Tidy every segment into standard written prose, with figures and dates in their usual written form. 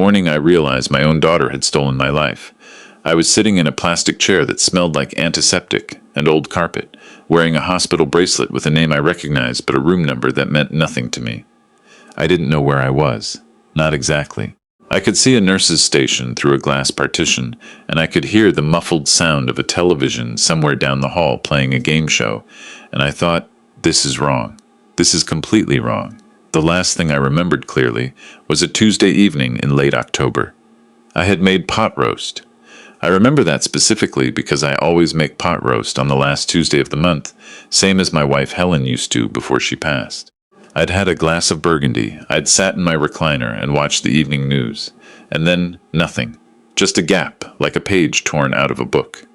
morning I realized my own daughter had stolen my life. I was sitting in a plastic chair that smelled like antiseptic and old carpet, wearing a hospital bracelet with a name I recognized but a room number that meant nothing to me. I didn't know where I was. Not exactly. I could see a nurse's station through a glass partition, and I could hear the muffled sound of a television somewhere down the hall playing a game show, and I thought, this is wrong. This is completely wrong. The last thing I remembered clearly was a Tuesday evening in late October. I had made pot roast. I remember that specifically because I always make pot roast on the last Tuesday of the month, same as my wife Helen used to before she passed. I'd had a glass of Burgundy, I'd sat in my recliner and watched the evening news, and then nothing. Just a gap, like a page torn out of a book.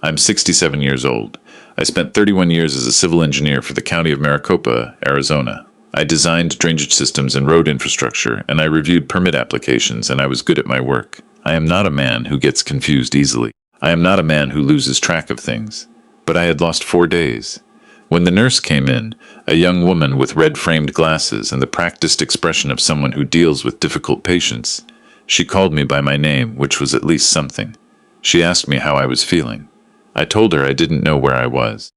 I'm 67 years old. I spent 31 years as a civil engineer for the county of Maricopa, Arizona. I designed drainage systems and road infrastructure, and I reviewed permit applications, and I was good at my work. I am not a man who gets confused easily. I am not a man who loses track of things. But I had lost 4 days. When the nurse came in, a young woman with red-framed glasses and the practiced expression of someone who deals with difficult patients, she called me by my name, which was at least something. She asked me how I was feeling. I told her I didn't know where I was.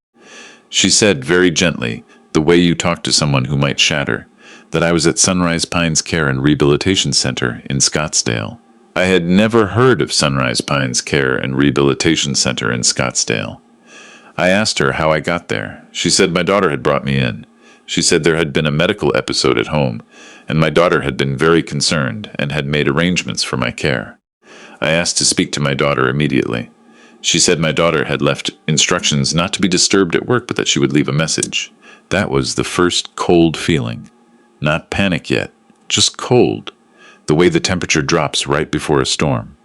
She said very gently, the way you talk to someone who might shatter, that I was at Sunrise Pines Care and Rehabilitation Center in Scottsdale. I had never heard of Sunrise Pines Care and Rehabilitation Center in Scottsdale. I asked her how I got there. She said my daughter had brought me in. She said there had been a medical episode at home, and my daughter had been very concerned and had made arrangements for my care. I asked to speak to my daughter immediately. She said my daughter had left instructions not to be disturbed at work, but that she would leave a message. That was the first cold feeling. Not panic yet, just cold. The way the temperature drops right before a storm.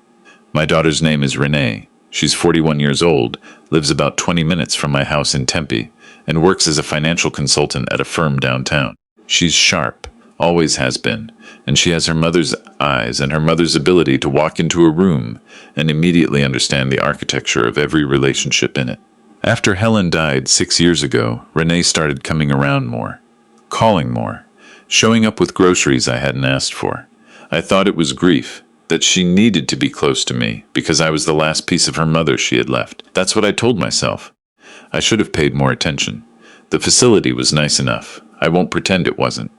My daughter's name is Renee. She's 41 years old, lives about 20 minutes from my house in Tempe, and works as a financial consultant at a firm downtown. She's sharp, always has been, and she has her mother's eyes and her mother's ability to walk into a room and immediately understand the architecture of every relationship in it. After Helen died 6 years ago, Renee started coming around more, calling more, showing up with groceries I hadn't asked for. I thought it was grief, that she needed to be close to me because I was the last piece of her mother she had left. That's what I told myself. I should have paid more attention. The facility was nice enough. I won't pretend it wasn't.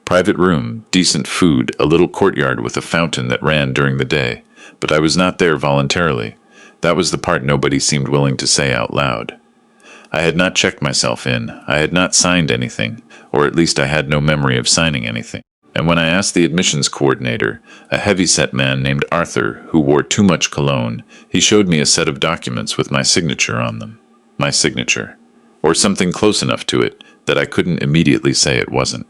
Private room, decent food, a little courtyard with a fountain that ran during the day. But I was not there voluntarily. That was the part nobody seemed willing to say out loud. I had not checked myself in. I had not signed anything, or at least I had no memory of signing anything. And when I asked the admissions coordinator, a heavy-set man named Arthur, who wore too much cologne, he showed me a set of documents with my signature on them. My signature. Or something close enough to it that I couldn't immediately say it wasn't.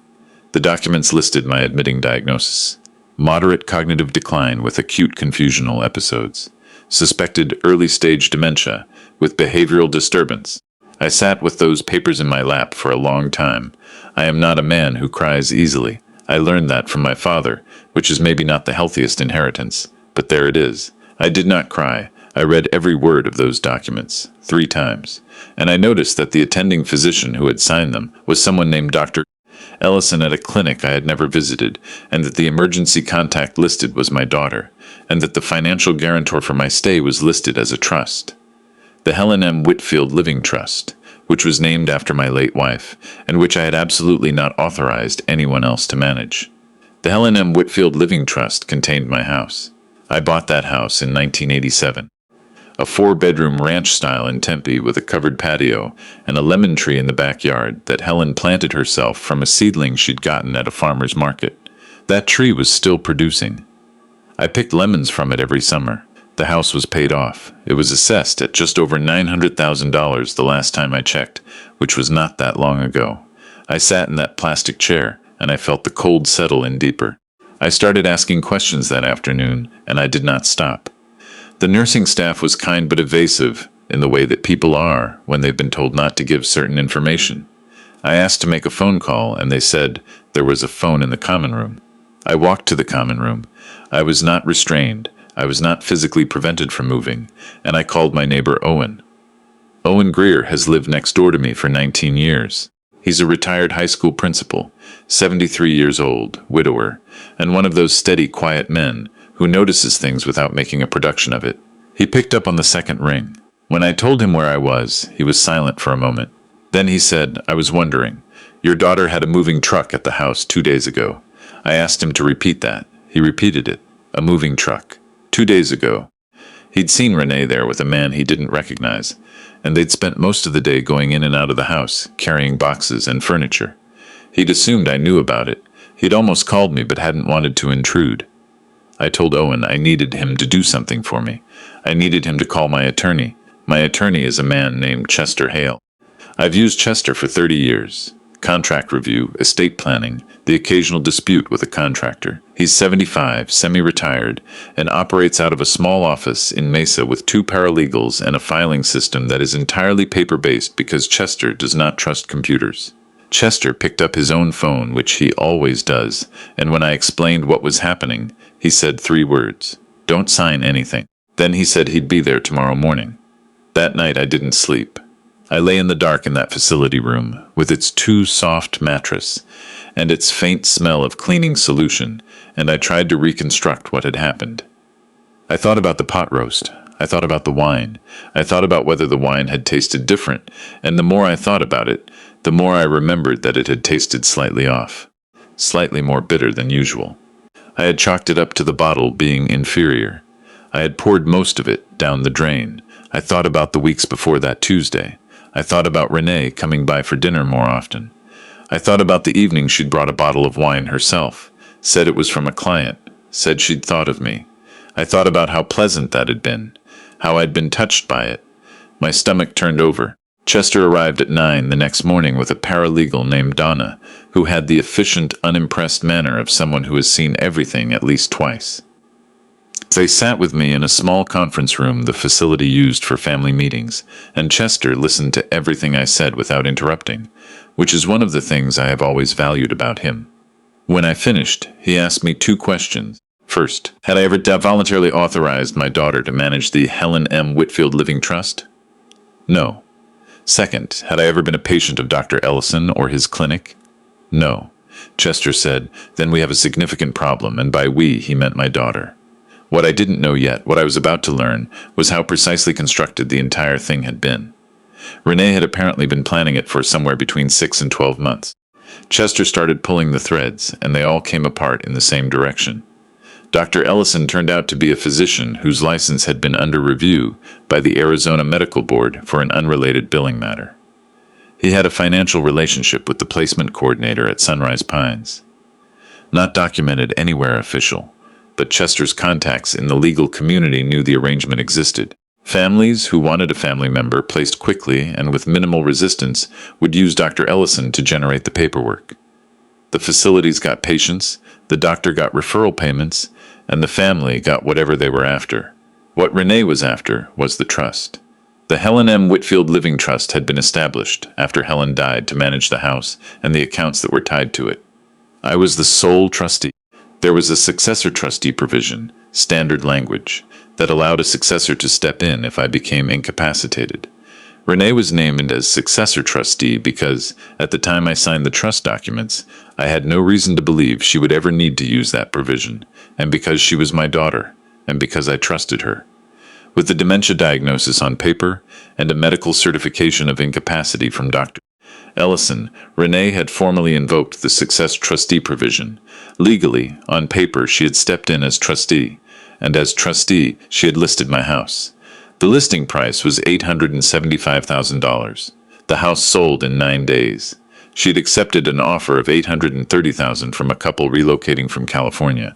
The documents listed my admitting diagnosis. Moderate cognitive decline with acute confusional episodes. Suspected early-stage dementia with behavioral disturbance. I sat with those papers in my lap for a long time. I am not a man who cries easily. I learned that from my father, which is maybe not the healthiest inheritance, but there it is. I did not cry. I read every word of those documents, 3 times, and I noticed that the attending physician who had signed them was someone named Dr. Ellison at a clinic I had never visited, and that the emergency contact listed was my daughter, and that the financial guarantor for my stay was listed as a trust. The Helen M. Whitfield Living Trust, which was named after my late wife, and which I had absolutely not authorized anyone else to manage. The Helen M. Whitfield Living Trust contained my house. I bought that house in 1987. A 4-bedroom ranch style in Tempe with a covered patio and a lemon tree in the backyard that Helen planted herself from a seedling she'd gotten at a farmer's market. That tree was still producing. I picked lemons from it every summer. The house was paid off. It was assessed at just over $900,000 the last time I checked, which was not that long ago. I sat in that plastic chair, and I felt the cold settle in deeper. I started asking questions that afternoon, and I did not stop. The nursing staff was kind but evasive, in the way that people are when they've been told not to give certain information. I asked to make a phone call, and they said there was a phone in the common room. I walked to the common room. I was not restrained. I was not physically prevented from moving, and I called my neighbor Owen. Owen Greer has lived next door to me for 19 years. He's a retired high school principal, 73 years old, widower, and one of those steady, quiet men who notices things without making a production of it. He picked up on the second ring. When I told him where I was, he was silent for a moment. Then he said, "I was wondering. Your daughter had a moving truck at the house 2 days ago." I asked him to repeat that. He repeated it. A moving truck. 2 days ago. He'd seen Renee there with a man he didn't recognize, and they'd spent most of the day going in and out of the house, carrying boxes and furniture. He'd assumed I knew about it. He'd almost called me but hadn't wanted to intrude. I told Owen I needed him to do something for me. I needed him to call my attorney. My attorney is a man named Chester Hale. I've used Chester for 30 years. Contract review, estate planning, the occasional dispute with a contractor. He's 75, semi-retired, and operates out of a small office in Mesa with 2 paralegals and a filing system that is entirely paper-based because Chester does not trust computers. Chester picked up his own phone, which he always does, and when I explained what was happening, he said 3 words. "Don't sign anything." Then he said he'd be there tomorrow morning. That night I didn't sleep. I lay in the dark in that facility room, with its too soft mattress, and its faint smell of cleaning solution, and I tried to reconstruct what had happened. I thought about the pot roast. I thought about the wine. I thought about whether the wine had tasted different, and the more I thought about it, the more I remembered that it had tasted slightly off. Slightly more bitter than usual. I had chalked it up to the bottle being inferior. I had poured most of it down the drain. I thought about the weeks before that Tuesday. I thought about Renee coming by for dinner more often. I thought about the evening she'd brought a bottle of wine herself, said it was from a client, said she'd thought of me. I thought about how pleasant that had been, how I'd been touched by it. My stomach turned over. Chester arrived at 9 the next morning with a paralegal named Donna, who had the efficient, unimpressed manner of someone who has seen everything at least twice. They sat with me in a small conference room the facility used for family meetings, and Chester listened to everything I said without interrupting, which is one of the things I have always valued about him. When I finished, he asked me 2 questions. First, had I ever voluntarily authorized my daughter to manage the Helen M. Whitfield Living Trust? No. Second, had I ever been a patient of Dr. Ellison or his clinic? No. Chester said, "Then we have a significant problem," and by we he meant my daughter. What I didn't know yet, what I was about to learn, was how precisely constructed the entire thing had been. Renee had apparently been planning it for somewhere between 6 and 12 months. Chester started pulling the threads, and they all came apart in the same direction. Dr. Ellison turned out to be a physician whose license had been under review by the Arizona Medical Board for an unrelated billing matter. He had a financial relationship with the placement coordinator at Sunrise Pines. Not documented anywhere official, but Chester's contacts in the legal community knew the arrangement existed. Families who wanted a family member placed quickly and with minimal resistance would use Dr. Ellison to generate the paperwork. The facilities got patients, the doctor got referral payments, and the family got whatever they were after. What Renee was after was the trust. The Helen M. Whitfield Living Trust had been established after Helen died to manage the house and the accounts that were tied to it. I was the sole trustee. There was a successor trustee provision, standard language, that allowed a successor to step in if I became incapacitated. Renee was named as successor trustee because, at the time I signed the trust documents, I had no reason to believe she would ever need to use that provision, and because she was my daughter, and because I trusted her. With the dementia diagnosis on paper and a medical certification of incapacity from Dr. Ellison, Renee had formally invoked the success trustee provision. Legally, on paper, she had stepped in as trustee, and as trustee, she had listed my house. The listing price was $875,000. The house sold in 9 days. She had accepted an offer of $830,000 from a couple relocating from California.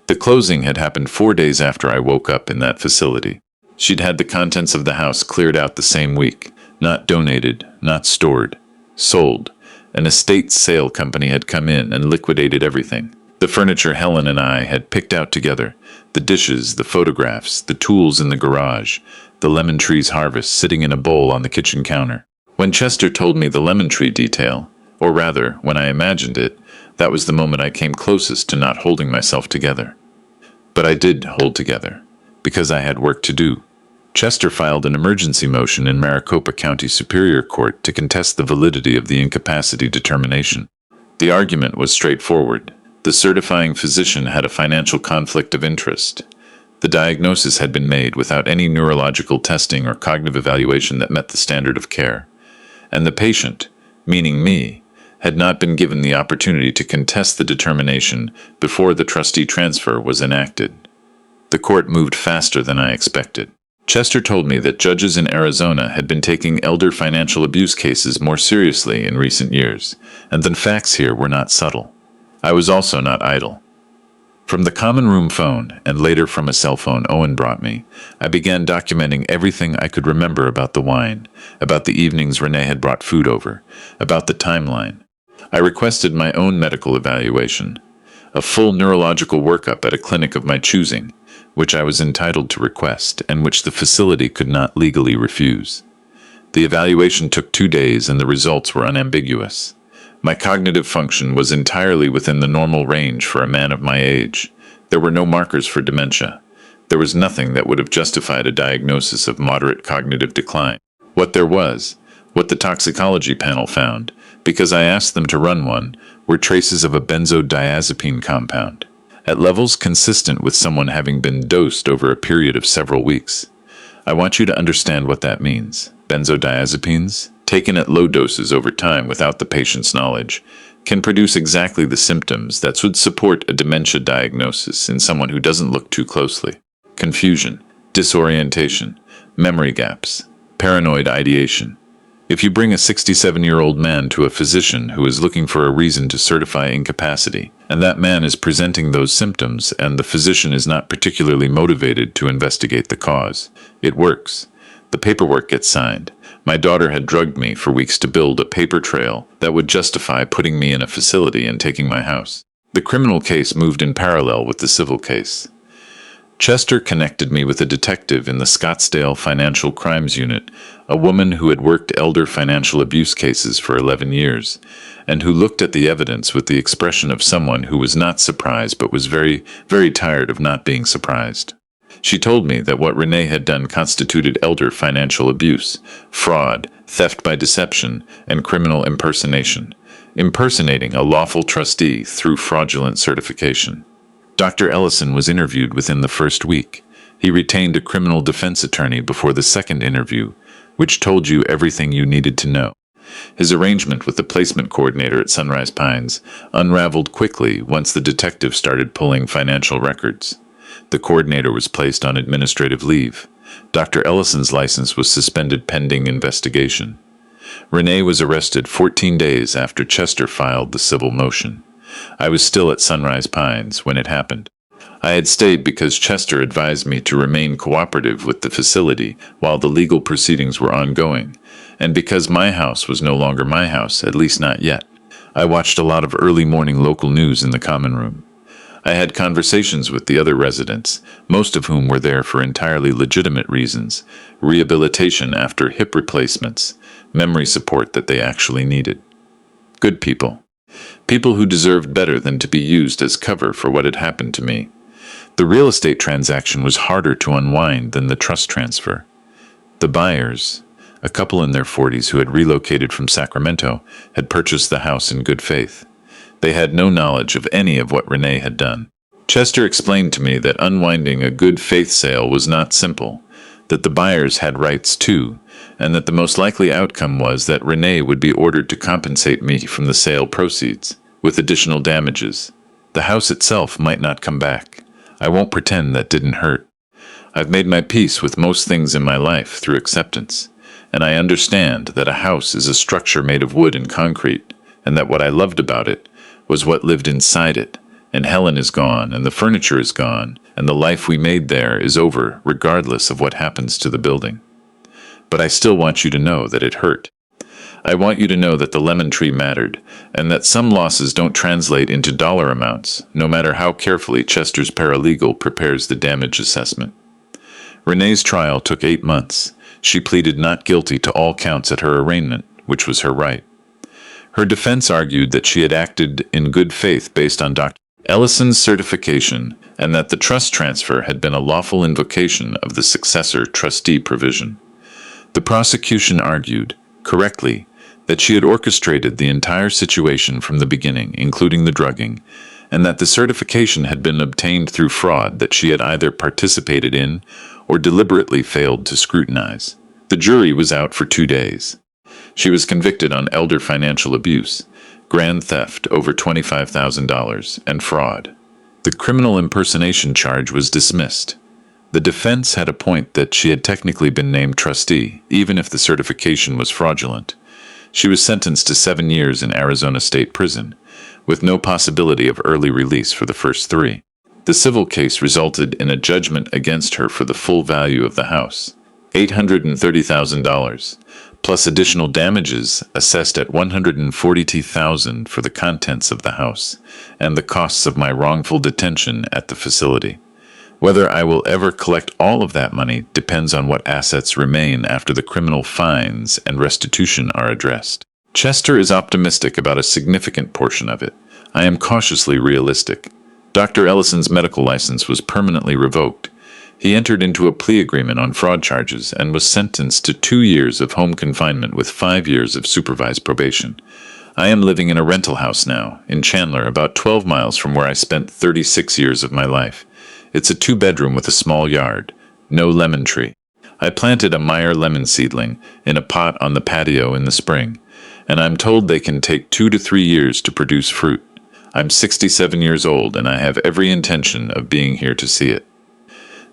The closing had happened 4 days after I woke up in that facility. She'd had the contents of the house cleared out the same week, not donated, not stored. Sold. An estate sale company had come in and liquidated everything. The furniture Helen and I had picked out together, the dishes, the photographs, the tools in the garage, the lemon tree's harvest sitting in a bowl on the kitchen counter. When Chester told me the lemon tree detail, or rather, when I imagined it, that was the moment I came closest to not holding myself together. But I did hold together, because I had work to do. Chester filed an emergency motion in Maricopa County Superior Court to contest the validity of the incapacity determination. The argument was straightforward. The certifying physician had a financial conflict of interest. The diagnosis had been made without any neurological testing or cognitive evaluation that met the standard of care. And the patient, meaning me, had not been given the opportunity to contest the determination before the trustee transfer was enacted. The court moved faster than I expected. Chester told me that judges in Arizona had been taking elder financial abuse cases more seriously in recent years, and the facts here were not subtle. I was also not idle. From the common room phone, and later from a cell phone Owen brought me, I began documenting everything I could remember about the wine, about the evenings Renee had brought food over, about the timeline. I requested my own medical evaluation, a full neurological workup at a clinic of my choosing, which I was entitled to request and which the facility could not legally refuse. The evaluation took 2 days and the results were unambiguous. My cognitive function was entirely within the normal range for a man of my age. There were no markers for dementia. There was nothing that would have justified a diagnosis of moderate cognitive decline. What there was, what the toxicology panel found, because I asked them to run one, were traces of a benzodiazepine compound, at levels consistent with someone having been dosed over a period of several weeks. I want you to understand what that means. Benzodiazepines, taken at low doses over time without the patient's knowledge, can produce exactly the symptoms that would support a dementia diagnosis in someone who doesn't look too closely. Confusion, disorientation, memory gaps, paranoid ideation. If you bring a 67-year-old man to a physician who is looking for a reason to certify incapacity, and that man is presenting those symptoms and the physician is not particularly motivated to investigate the cause, it works. The paperwork gets signed. My daughter had drugged me for weeks to build a paper trail that would justify putting me in a facility and taking my house. The criminal case moved in parallel with the civil case. Chester connected me with a detective in the Scottsdale Financial Crimes Unit, a woman who had worked elder financial abuse cases for 11 years, and who looked at the evidence with the expression of someone who was not surprised but was very, very tired of not being surprised. She told me that what Renee had done constituted elder financial abuse, fraud, theft by deception, and criminal impersonation, impersonating a lawful trustee through fraudulent certification. Dr. Ellison was interviewed within the first week. He retained a criminal defense attorney before the second interview, which told you everything you needed to know. His arrangement with the placement coordinator at Sunrise Pines unraveled quickly once the detective started pulling financial records. The coordinator was placed on administrative leave. Dr. Ellison's license was suspended pending investigation. Renee was arrested 14 days after Chester filed the civil motion. I was still at Sunrise Pines when it happened. I had stayed because Chester advised me to remain cooperative with the facility while the legal proceedings were ongoing, and because my house was no longer my house, at least not yet. I watched a lot of early morning local news in the common room. I had conversations with the other residents, most of whom were there for entirely legitimate reasons: rehabilitation after hip replacements, memory support that they actually needed. Good people. People who deserved better than to be used as cover for what had happened to me. The real estate transaction was harder to unwind than the trust transfer. The buyers, a couple in their 40s who had relocated from Sacramento, had purchased the house in good faith. They had no knowledge of any of what Renee had done. Chester explained to me that unwinding a good faith sale was not simple, that the buyers had rights too, and that the most likely outcome was that Renee would be ordered to compensate me from the sale proceeds, with additional damages. The house itself might not come back. I won't pretend that didn't hurt. I've made my peace with most things in my life through acceptance, and I understand that a house is a structure made of wood and concrete, and that what I loved about it was what lived inside it, and Helen is gone, and the furniture is gone, and the life we made there is over regardless of what happens to the building. But I still want you to know that it hurt. I want you to know that the lemon tree mattered, and that some losses don't translate into dollar amounts, no matter how carefully Chester's paralegal prepares the damage assessment. Renee's trial took 8 months. She pleaded not guilty to all counts at her arraignment, which was her right. Her defense argued that she had acted in good faith based on Dr. Ellison's certification, and that the trust transfer had been a lawful invocation of the successor trustee provision. The prosecution argued, correctly, that she had orchestrated the entire situation from the beginning, including the drugging, and that the certification had been obtained through fraud that she had either participated in or deliberately failed to scrutinize. The jury was out for 2 days. She was convicted on elder financial abuse, grand theft over $25,000, and fraud. The criminal impersonation charge was dismissed. The defense had a point that she had technically been named trustee, even if the certification was fraudulent. She was sentenced to 7 years in Arizona State Prison, with no possibility of early release for the first 3. The civil case resulted in a judgment against her for the full value of the house, $830,000, plus additional damages assessed at $142,000 for the contents of the house and the costs of my wrongful detention at the facility. Whether I will ever collect all of that money depends on what assets remain after the criminal fines and restitution are addressed. Chester is optimistic about a significant portion of it. I am cautiously realistic. Dr. Ellison's medical license was permanently revoked. He entered into a plea agreement on fraud charges and was sentenced to 2 years of home confinement with 5 years of supervised probation. I am living in a rental house now, in Chandler, about 12 miles from where I spent 36 years of my life. It's a 2-bedroom with a small yard, no lemon tree. I planted a Meyer lemon seedling in a pot on the patio in the spring, and I'm told they can take 2 to 3 years to produce fruit. I'm 67 years old, and I have every intention of being here to see it.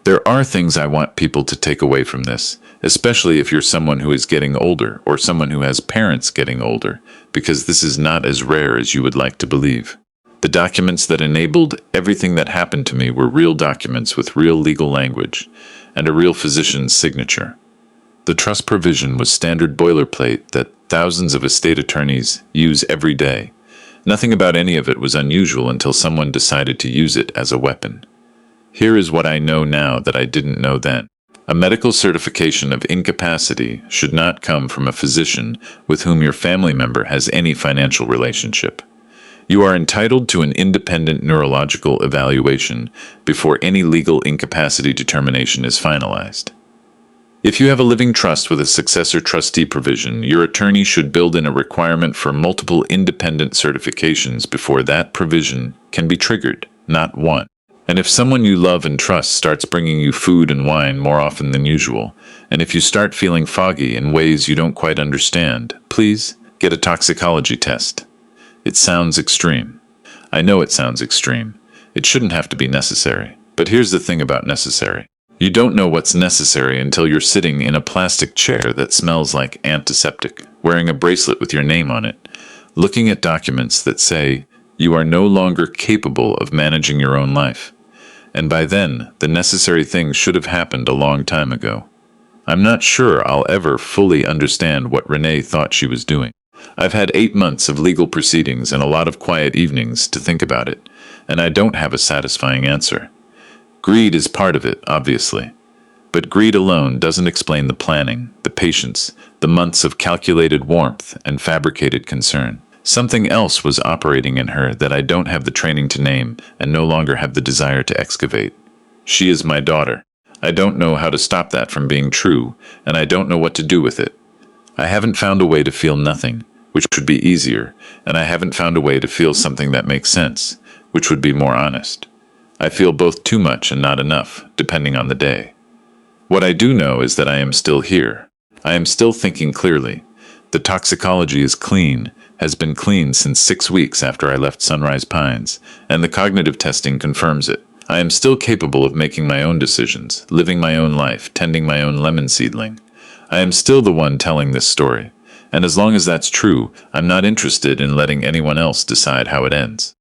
There are things I want people to take away from this, especially if you're someone who is getting older or someone who has parents getting older, because this is not as rare as you would like to believe. The documents that enabled everything that happened to me were real documents with real legal language and a real physician's signature. The trust provision was standard boilerplate that thousands of estate attorneys use every day. Nothing about any of it was unusual until someone decided to use it as a weapon. Here is what I know now that I didn't know then. A medical certification of incapacity should not come from a physician with whom your family member has any financial relationship. You are entitled to an independent neurological evaluation before any legal incapacity determination is finalized. If you have a living trust with a successor trustee provision, your attorney should build in a requirement for multiple independent certifications before that provision can be triggered, not one. And if someone you love and trust starts bringing you food and wine more often than usual, and if you start feeling foggy in ways you don't quite understand, please get a toxicology test. It sounds extreme. I know it sounds extreme. It shouldn't have to be necessary. But here's the thing about necessary. You don't know what's necessary until you're sitting in a plastic chair that smells like antiseptic, wearing a bracelet with your name on it, looking at documents that say you are no longer capable of managing your own life. And by then, the necessary things should have happened a long time ago. I'm not sure I'll ever fully understand what Renee thought she was doing. I've had 8 months of legal proceedings and a lot of quiet evenings to think about it, and I don't have a satisfying answer. Greed is part of it, obviously. But greed alone doesn't explain the planning, the patience, the months of calculated warmth and fabricated concern. Something else was operating in her that I don't have the training to name and no longer have the desire to excavate. She is my daughter. I don't know how to stop that from being true, and I don't know what to do with it. I haven't found a way to feel nothing, which would be easier, and I haven't found a way to feel something that makes sense, which would be more honest. I feel both too much and not enough, depending on the day. What I do know is that I am still here. I am still thinking clearly. The toxicology is clean, has been clean since 6 weeks after I left Sunrise Pines, and the cognitive testing confirms it. I am still capable of making my own decisions, living my own life, tending my own lemon seedling. I am still the one telling this story, and as long as that's true, I'm not interested in letting anyone else decide how it ends.